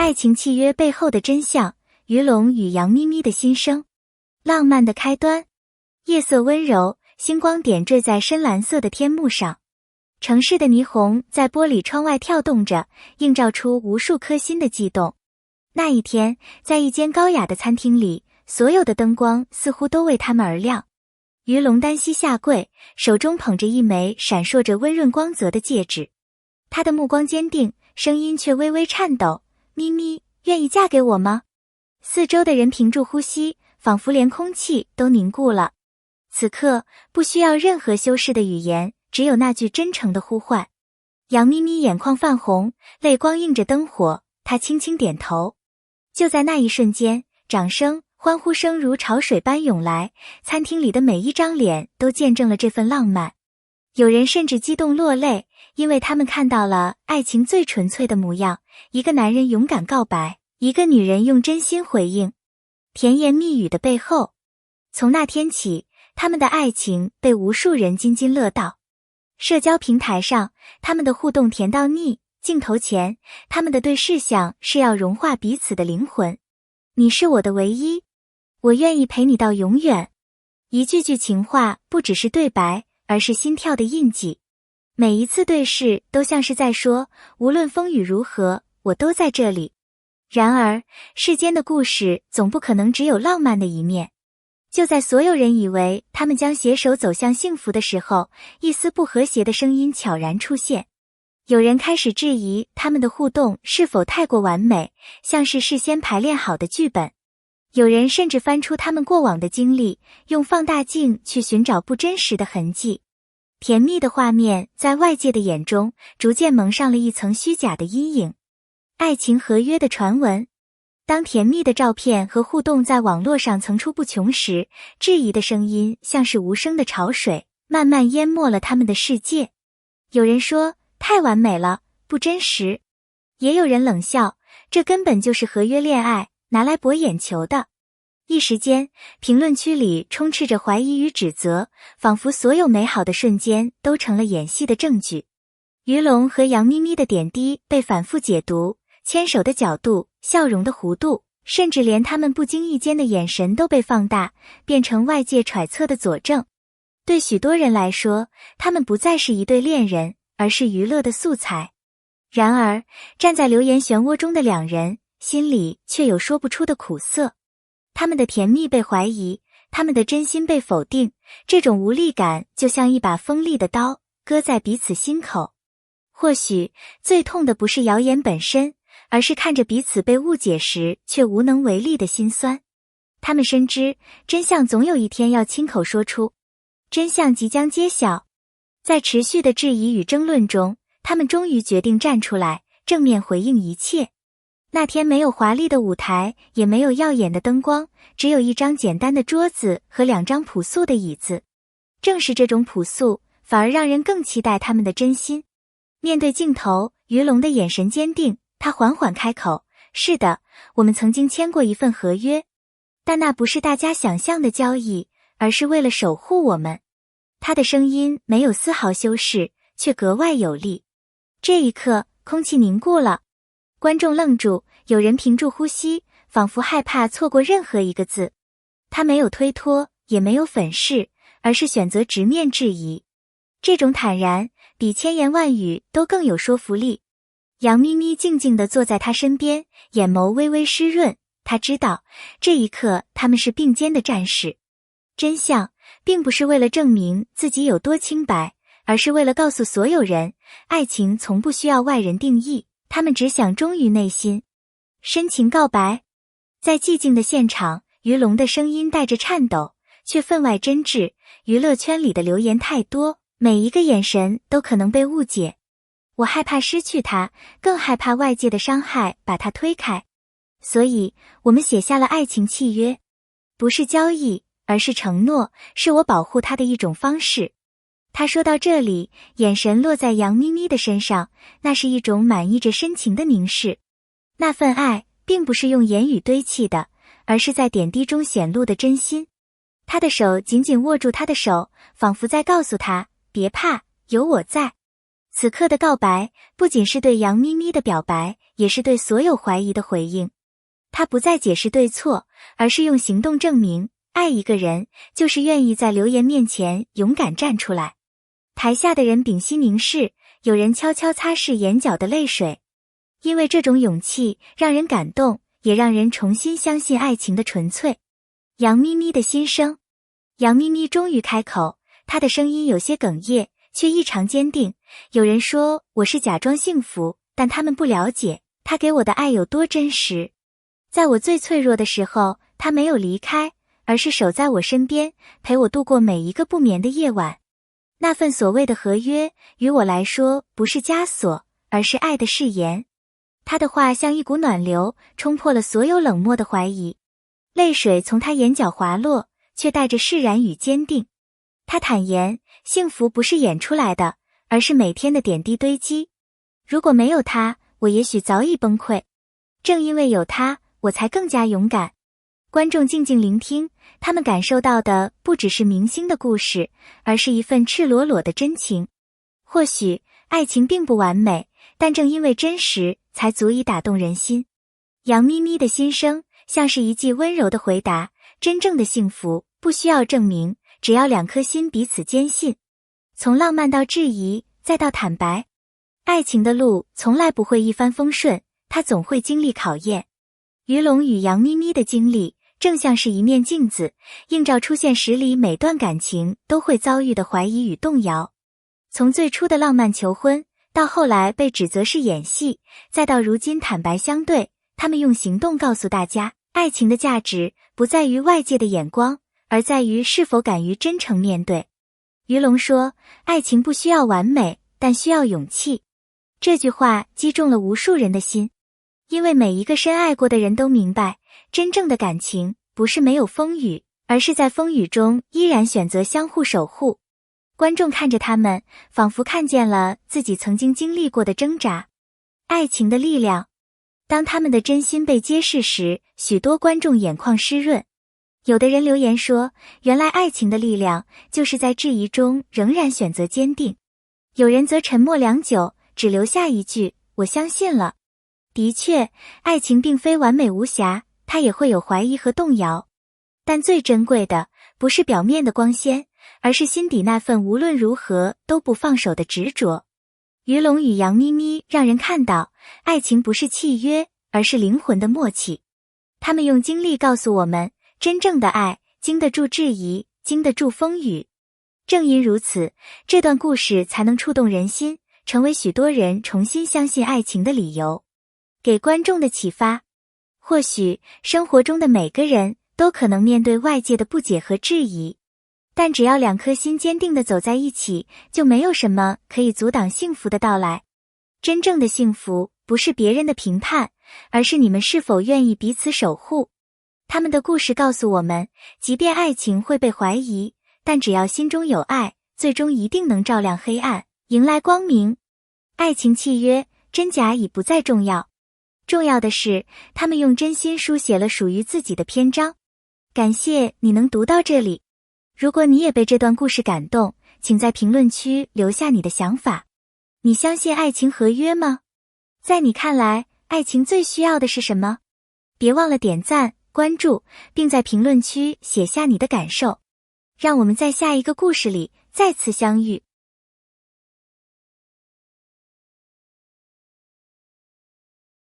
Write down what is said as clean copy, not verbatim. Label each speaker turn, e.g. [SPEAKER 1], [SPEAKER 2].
[SPEAKER 1] 爱情契约背后的真相，于龙与杨咪咪的心声。浪漫的开端。夜色温柔，星光点缀在深蓝色的天幕上。城市的霓虹在玻璃窗外跳动着，映照出无数颗心的悸动。那一天，在一间高雅的餐厅里，所有的灯光似乎都为他们而亮。于龙单膝下跪，手中捧着一枚闪烁着温润光泽的戒指。他的目光坚定，声音却微微颤抖：咪咪，愿意嫁给我吗？四周的人屏住呼吸，仿佛连空气都凝固了。此刻，不需要任何修饰的语言，只有那句真诚的呼唤。杨咪咪眼眶泛红，泪光映着灯火，她轻轻点头。就在那一瞬间，掌声、欢呼声如潮水般涌来，餐厅里的每一张脸都见证了这份浪漫。有人甚至激动落泪，因为他们看到了爱情最纯粹的模样，一个男人勇敢告白，一个女人用真心回应。甜言蜜语的背后，从那天起，他们的爱情被无数人津津乐道。社交平台上，他们的互动甜到腻，镜头前，他们的对视像是要融化彼此的灵魂。你是我的唯一，我愿意陪你到永远。一句句情话不只是对白，而是心跳的印记。每一次对视都像是在说，无论风雨如何，我都在这里。然而，世间的故事总不可能只有浪漫的一面。就在所有人以为他们将携手走向幸福的时候，一丝不和谐的声音悄然出现。有人开始质疑他们的互动是否太过完美，像是事先排练好的剧本。有人甚至翻出他们过往的经历，用放大镜去寻找不真实的痕迹。甜蜜的画面在外界的眼中逐渐蒙上了一层虚假的阴影。爱情合约的传闻。当甜蜜的照片和互动在网络上层出不穷时，质疑的声音像是无声的潮水，慢慢淹没了他们的世界。有人说，太完美了，不真实。也有人冷笑，这根本就是合约恋爱，拿来博眼球的。一时间，评论区里充斥着怀疑与指责，仿佛所有美好的瞬间都成了演戏的证据。于龙和杨咪咪的点滴被反复解读，牵手的角度，笑容的弧度，甚至连他们不经意间的眼神都被放大，变成外界揣测的佐证。对许多人来说，他们不再是一对恋人，而是娱乐的素材。然而，站在流言漩涡中的两人，心里却有说不出的苦涩。他们的甜蜜被怀疑，他们的真心被否定，这种无力感就像一把锋利的刀，割在彼此心口。或许，最痛的不是谣言本身，而是看着彼此被误解时却无能为力的心酸。他们深知，真相总有一天要亲口说出。真相即将揭晓。在持续的质疑与争论中，他们终于决定站出来，正面回应一切。那天没有华丽的舞台，也没有耀眼的灯光，只有一张简单的桌子和2张朴素的椅子。正是这种朴素，反而让人更期待他们的真心。面对镜头，于龙的眼神坚定，他缓缓开口：是的，我们曾经签过一份合约，但那不是大家想象的交易，而是为了守护我们。他的声音没有丝毫修饰，却格外有力。这一刻，空气凝固了。观众愣住，有人屏住呼吸，仿佛害怕错过任何一个字。他没有推脱，也没有粉饰，而是选择直面质疑。这种坦然，比千言万语都更有说服力。杨咪咪静静地坐在他身边，眼眸微微湿润。他知道，这一刻他们是并肩的战士。真相，并不是为了证明自己有多清白，而是为了告诉所有人，爱情从不需要外人定义。他们只想忠于内心。深情告白。在寂静的现场，于龙的声音带着颤抖，却分外真挚。娱乐圈里的流言太多，每一个眼神都可能被误解。我害怕失去他，更害怕外界的伤害把他推开。所以，我们写下了爱情契约。不是交易，而是承诺，是我保护他的一种方式。他说到这里，眼神落在杨咪咪的身上，那是一种满溢着深情的凝视。那份爱，并不是用言语堆砌的，而是在点滴中显露的真心。他的手紧紧握住他的手，仿佛在告诉他，别怕，有我在。此刻的告白，不仅是对杨咪咪的表白，也是对所有怀疑的回应。他不再解释对错，而是用行动证明，爱一个人就是愿意在流言面前勇敢站出来。台下的人屏息凝视，有人悄悄擦拭眼角的泪水。因为这种勇气让人感动，也让人重新相信爱情的纯粹。杨咪咪的心声。杨咪咪终于开口，她的声音有些哽咽，却异常坚定。有人说我是假装幸福，但他们不了解他给我的爱有多真实。在我最脆弱的时候，他没有离开，而是守在我身边，陪我度过每一个不眠的夜晚。那份所谓的合约，于我来说不是枷锁，而是爱的誓言。他的话像一股暖流，冲破了所有冷漠的怀疑。泪水从他眼角滑落，却带着释然与坚定。他坦言，幸福不是演出来的，而是每天的点滴堆积。如果没有他，我也许早已崩溃。正因为有他，我才更加勇敢。观众静静聆听，他们感受到的不只是明星的故事，而是一份赤裸裸的真情。或许爱情并不完美，但正因为真实，才足以打动人心。杨咪咪的心声像是一记温柔的回答，真正的幸福不需要证明，只要两颗心彼此坚信。从浪漫到质疑，再到坦白，爱情的路从来不会一帆风顺，它总会经历考验。于龙与杨咪咪的经历正像是一面镜子，映照出现实里每段感情都会遭遇的怀疑与动摇。从最初的浪漫求婚，到后来被指责是演戏，再到如今坦白相对，他们用行动告诉大家，爱情的价值不在于外界的眼光，而在于是否敢于真诚面对。于龙说，爱情不需要完美，但需要勇气。这句话击中了无数人的心，因为每一个深爱过的人都明白，真正的感情不是没有风雨，而是在风雨中依然选择相互守护。观众看着他们，仿佛看见了自己曾经经历过的挣扎。爱情的力量。当他们的真心被揭示时，许多观众眼眶湿润。有的人留言说，原来爱情的力量就是在质疑中仍然选择坚定。有人则沉默良久，只留下一句，我相信了。的确，爱情并非完美无瑕，它也会有怀疑和动摇。但最珍贵的，不是表面的光鲜，而是心底那份无论如何都不放手的执着。于龙与杨咪咪让人看到，爱情不是契约，而是灵魂的默契。他们用经历告诉我们，真正的爱经得住质疑，经得住风雨。正因如此，这段故事才能触动人心，成为许多人重新相信爱情的理由。给观众的启发。或许生活中的每个人都可能面对外界的不解和质疑，但只要两颗心坚定地走在一起，就没有什么可以阻挡幸福的到来。真正的幸福不是别人的评判，而是你们是否愿意彼此守护。他们的故事告诉我们，即便爱情会被怀疑，但只要心中有爱，最终一定能照亮黑暗，迎来光明。爱情契约，真假已不再重要，重要的是，他们用真心书写了属于自己的篇章。感谢你能读到这里。如果你也被这段故事感动，请在评论区留下你的想法。你相信爱情合约吗？在你看来，爱情最需要的是什么？别忘了点赞、关注，并在评论区写下你的感受。让我们在下一个故事里再次相遇。